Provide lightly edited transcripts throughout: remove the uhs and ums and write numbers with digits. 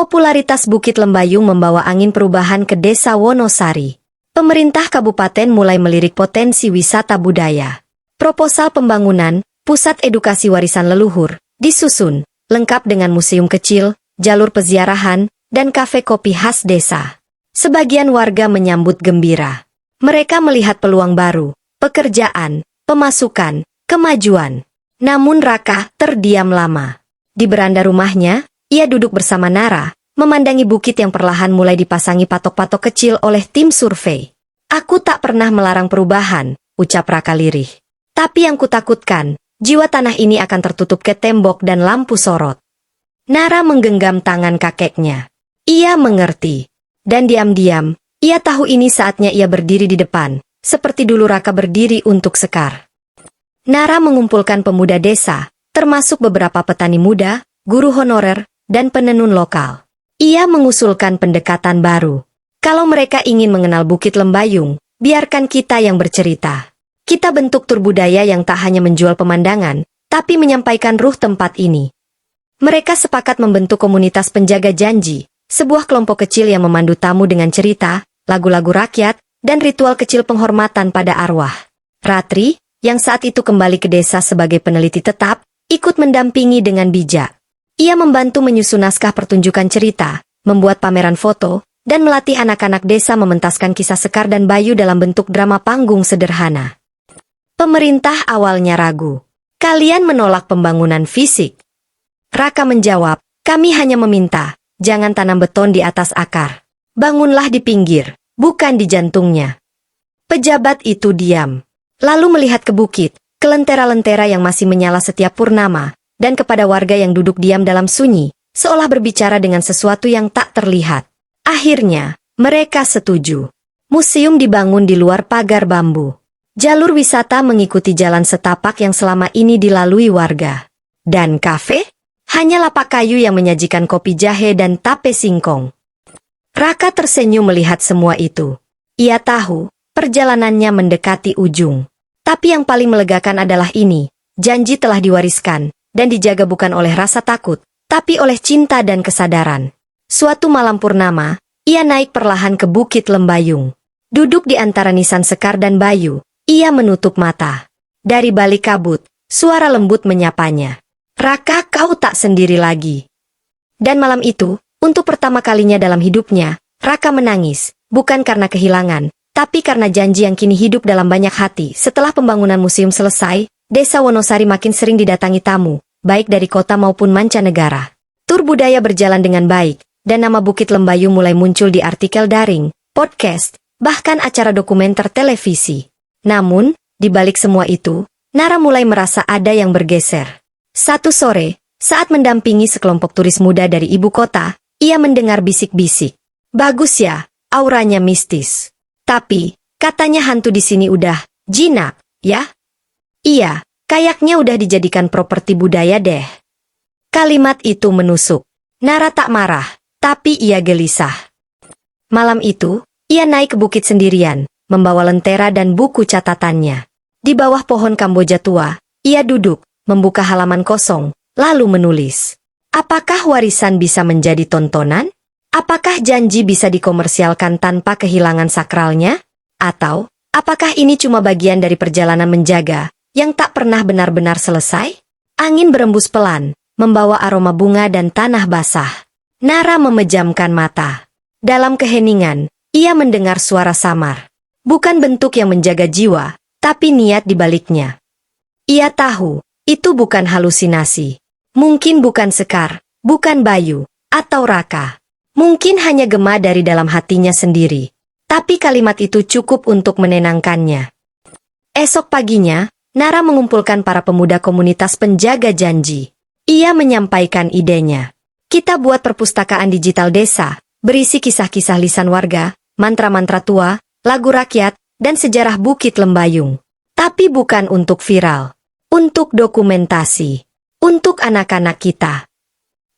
Popularitas Bukit Lembayung membawa angin perubahan ke Desa Wonosari. Pemerintah kabupaten mulai melirik potensi wisata budaya. Proposal pembangunan pusat edukasi warisan leluhur disusun, lengkap dengan museum kecil, jalur peziarahan, dan kafe kopi khas desa. Sebagian warga menyambut gembira. Mereka melihat peluang baru, pekerjaan, pemasukan, kemajuan. Namun Raka terdiam lama. Di beranda rumahnya, ia duduk bersama Nara, memandangi bukit yang perlahan mulai dipasangi patok-patok kecil oleh tim survei. Aku tak pernah melarang perubahan, ucap Raka lirih. Tapi yang kutakutkan, jiwa tanah ini akan tertutup ke tembok dan lampu sorot. Nara menggenggam tangan kakeknya. Ia mengerti. Dan diam-diam, ia tahu ini saatnya ia berdiri di depan, seperti dulu Raka berdiri untuk Sekar. Nara mengumpulkan pemuda desa, termasuk beberapa petani muda, guru honorer, dan penenun lokal. Ia mengusulkan pendekatan baru. Kalau mereka ingin mengenal Bukit Lembayung, biarkan kita yang bercerita. Kita bentuk tur budaya yang tak hanya menjual pemandangan, tapi menyampaikan ruh tempat ini. Mereka sepakat membentuk komunitas penjaga janji, sebuah kelompok kecil yang memandu tamu dengan cerita, lagu-lagu rakyat, dan ritual kecil penghormatan pada arwah. Ratri, yang saat itu kembali ke desa sebagai peneliti tetap, ikut mendampingi dengan bijak. Ia membantu menyusun naskah pertunjukan cerita, membuat pameran foto, dan melatih anak-anak desa mementaskan kisah Sekar dan Bayu dalam bentuk drama panggung sederhana. Pemerintah awalnya ragu. Kalian menolak pembangunan fisik. Raka menjawab, kami hanya meminta, jangan tanam beton di atas akar. Bangunlah di pinggir, bukan di jantungnya. Pejabat itu diam. Lalu melihat ke bukit, ke lentera-lentera yang masih menyala setiap purnama, dan kepada warga yang duduk diam dalam sunyi, seolah berbicara dengan sesuatu yang tak terlihat. Akhirnya, mereka setuju. Museum dibangun di luar pagar bambu. Jalur wisata mengikuti jalan setapak yang selama ini dilalui warga. Dan kafe? Hanya lapak kayu yang menyajikan kopi jahe dan tape singkong. Raka tersenyum melihat semua itu. Ia tahu, perjalanannya mendekati ujung. Tapi yang paling melegakan adalah ini, janji telah diwariskan, dan dijaga bukan oleh rasa takut, tapi oleh cinta dan kesadaran. Suatu malam purnama, ia naik perlahan ke Bukit Lembayung. Duduk di antara nisan Sekar dan Bayu, ia menutup mata. Dari balik kabut, suara lembut menyapanya. Raka, kau tak sendiri lagi. Dan malam itu, untuk pertama kalinya dalam hidupnya, Raka menangis, bukan karena kehilangan, tapi karena janji yang kini hidup dalam banyak hati. Setelah pembangunan museum selesai, Desa Wonosari makin sering didatangi tamu, baik dari kota maupun mancanegara. Tur budaya berjalan dengan baik, dan nama Bukit Lembayung mulai muncul di artikel daring, podcast, bahkan acara dokumenter televisi. Namun, di balik semua itu, Nara mulai merasa ada yang bergeser. Satu sore, saat mendampingi sekelompok turis muda dari ibu kota, ia mendengar bisik-bisik. Bagus ya, auranya mistis. Tapi, katanya hantu di sini udah jinak, ya? Iya, kayaknya udah dijadikan properti budaya deh. Kalimat itu menusuk. Nara tak marah, tapi ia gelisah. Malam itu, ia naik ke bukit sendirian, membawa lentera dan buku catatannya. Di bawah pohon Kamboja tua, ia duduk, membuka halaman kosong, lalu menulis. Apakah warisan bisa menjadi tontonan? Apakah janji bisa dikomersialkan tanpa kehilangan sakralnya? Atau, apakah ini cuma bagian dari perjalanan menjaga, yang tak pernah benar-benar selesai? Angin berembus pelan, membawa aroma bunga dan tanah basah. Nara memejamkan mata. Dalam keheningan, ia mendengar suara samar. Bukan bentuk yang menjaga jiwa, tapi niat di baliknya. Ia tahu, itu bukan halusinasi. Mungkin bukan Sekar, bukan Bayu, atau Raka. Mungkin hanya gema dari dalam hatinya sendiri. Tapi kalimat itu cukup untuk menenangkannya. Esok paginya, Nara mengumpulkan para pemuda komunitas penjaga janji. Ia menyampaikan idenya. Kita buat perpustakaan digital desa, berisi kisah-kisah lisan warga, mantra-mantra tua, lagu rakyat, dan sejarah Bukit Lembayung. Tapi bukan untuk viral. Untuk dokumentasi. Untuk anak-anak kita.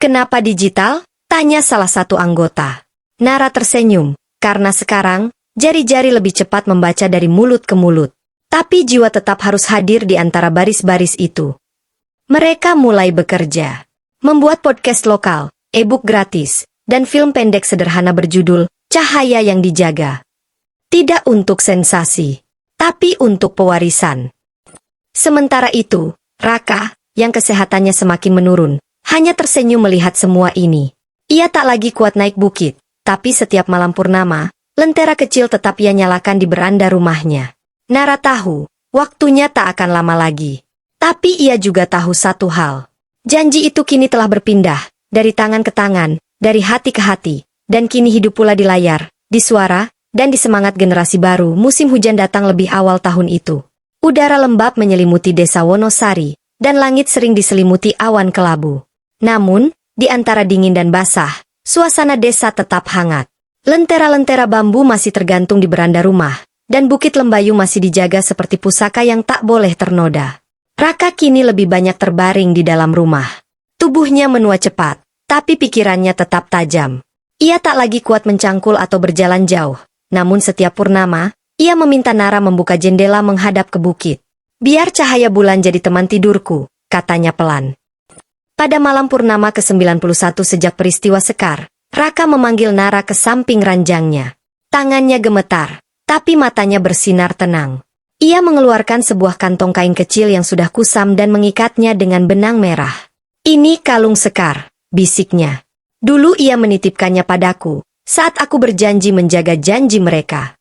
Kenapa digital? Tanya salah satu anggota. Nara tersenyum, karena sekarang, jari-jari lebih cepat membaca dari mulut ke mulut. Tapi jiwa tetap harus hadir di antara baris-baris itu. Mereka mulai bekerja. Membuat podcast lokal, e-book gratis, dan film pendek sederhana berjudul Cahaya yang Dijaga. Tidak untuk sensasi, tapi untuk pewarisan. Sementara itu, Raka, yang kesehatannya semakin menurun, hanya tersenyum melihat semua ini. Ia tak lagi kuat naik bukit, tapi setiap malam purnama, lentera kecil tetap ia nyalakan di beranda rumahnya. Nara tahu, waktunya tak akan lama lagi. Tapi ia juga tahu satu hal. Janji itu kini telah berpindah, dari tangan ke tangan, dari hati ke hati, dan kini hidup pula di layar, di suara, dan di semangat generasi baru. Musim hujan datang lebih awal tahun itu. Udara lembab menyelimuti desa Wonosari, dan langit sering diselimuti awan kelabu. Namun, di antara dingin dan basah, suasana desa tetap hangat. Lentera-lentera bambu masih tergantung di beranda rumah, dan bukit lembayung masih dijaga seperti pusaka yang tak boleh ternoda. Raka kini lebih banyak terbaring di dalam rumah. Tubuhnya menua cepat, tapi pikirannya tetap tajam. Ia tak lagi kuat mencangkul atau berjalan jauh, namun setiap purnama, ia meminta Nara membuka jendela menghadap ke bukit. Biar cahaya bulan jadi teman tidurku, katanya pelan. Pada malam purnama ke-91 sejak peristiwa Sekar, Raka memanggil Nara ke samping ranjangnya. Tangannya gemetar, tapi matanya bersinar tenang. Ia mengeluarkan sebuah kantong kain kecil yang sudah kusam dan mengikatnya dengan benang merah. Ini kalung Sekar, bisiknya. Dulu ia menitipkannya padaku, saat aku berjanji menjaga janji mereka.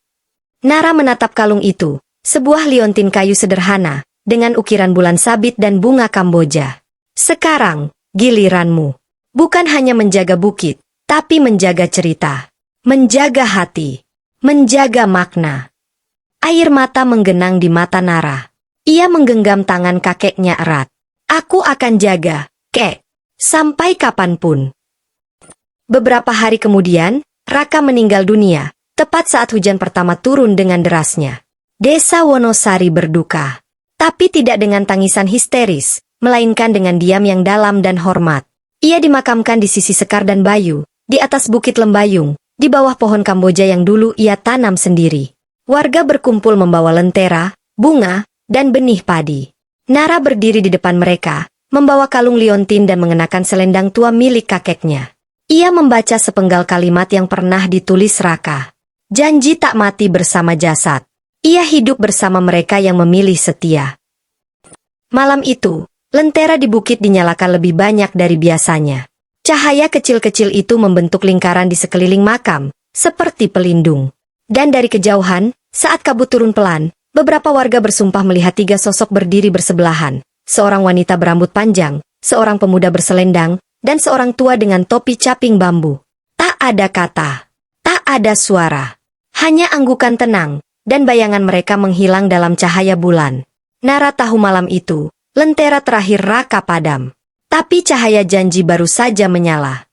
Nara menatap kalung itu, sebuah liontin kayu sederhana, dengan ukiran bulan sabit dan bunga Kamboja. Sekarang, giliranmu. Bukan hanya menjaga bukit, tapi menjaga cerita. Menjaga hati. Menjaga makna. Air mata menggenang di mata Nara. Ia menggenggam tangan kakeknya erat. Aku akan jaga, kek. Sampai kapanpun. Beberapa hari kemudian, Raka meninggal dunia, tepat saat hujan pertama turun dengan derasnya. Desa Wonosari berduka. Tapi tidak dengan tangisan histeris, melainkan dengan diam yang dalam dan hormat. Ia dimakamkan di sisi Sekar dan Bayu, di atas bukit lembayung, di bawah pohon Kamboja yang dulu ia tanam sendiri. Warga berkumpul membawa lentera, bunga, dan benih padi. Nara berdiri di depan mereka, membawa kalung liontin dan mengenakan selendang tua milik kakeknya. Ia membaca sepenggal kalimat yang pernah ditulis Raka. Janji tak mati bersama jasad. Ia hidup bersama mereka yang memilih setia. Malam itu, lentera di bukit dinyalakan lebih banyak dari biasanya. Cahaya kecil-kecil itu membentuk lingkaran di sekeliling makam, seperti pelindung. Dan dari kejauhan, saat kabut turun pelan, beberapa warga bersumpah melihat 3 sosok berdiri bersebelahan. Seorang wanita berambut panjang, seorang pemuda berselendang, dan seorang tua dengan topi caping bambu. Tak ada kata, tak ada suara. Hanya anggukan tenang, dan bayangan mereka menghilang dalam cahaya bulan. Nara tahu malam itu, lentera terakhir Raka padam. Tapi cahaya janji baru saja menyala.